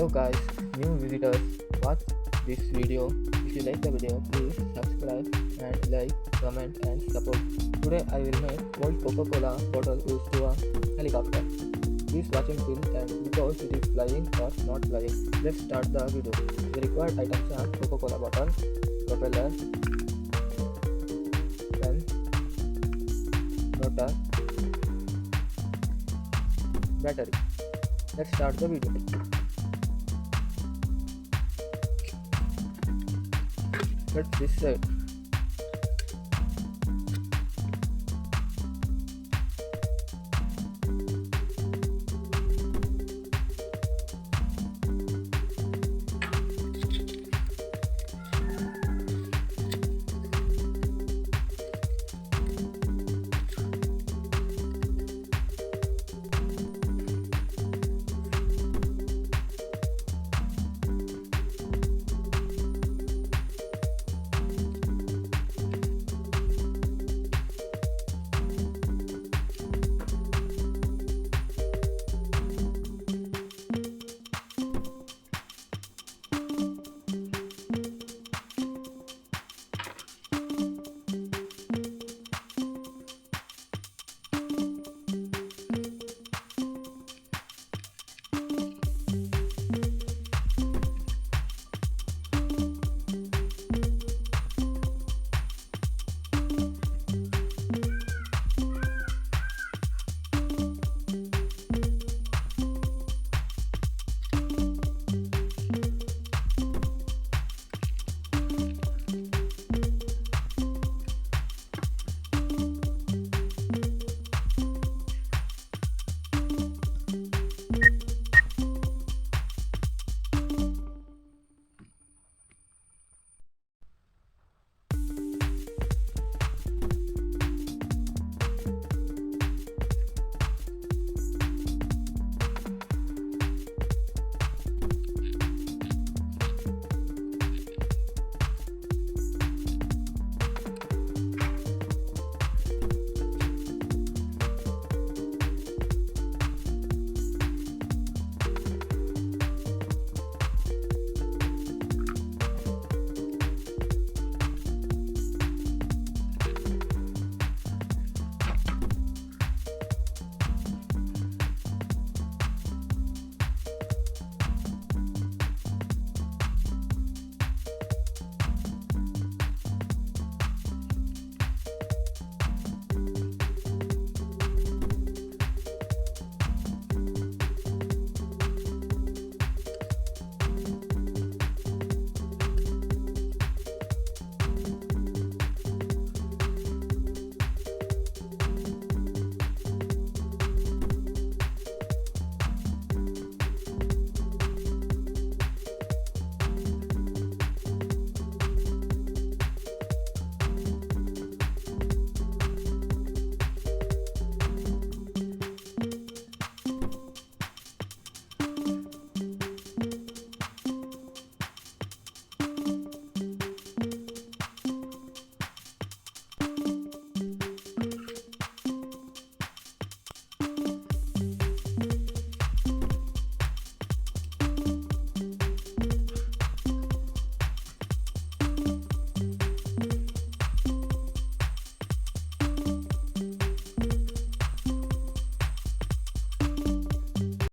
Hello guys, new visitors, watch this video. If you like the video, please subscribe and like, comment and support. Today I will make old Coca-Cola bottle used to a helicopter. Please watching till end because it is flying or not flying. Let's start the video. The required items are Coca-Cola bottle, propeller, pen, motor, battery. Let's start the video. Let's this side.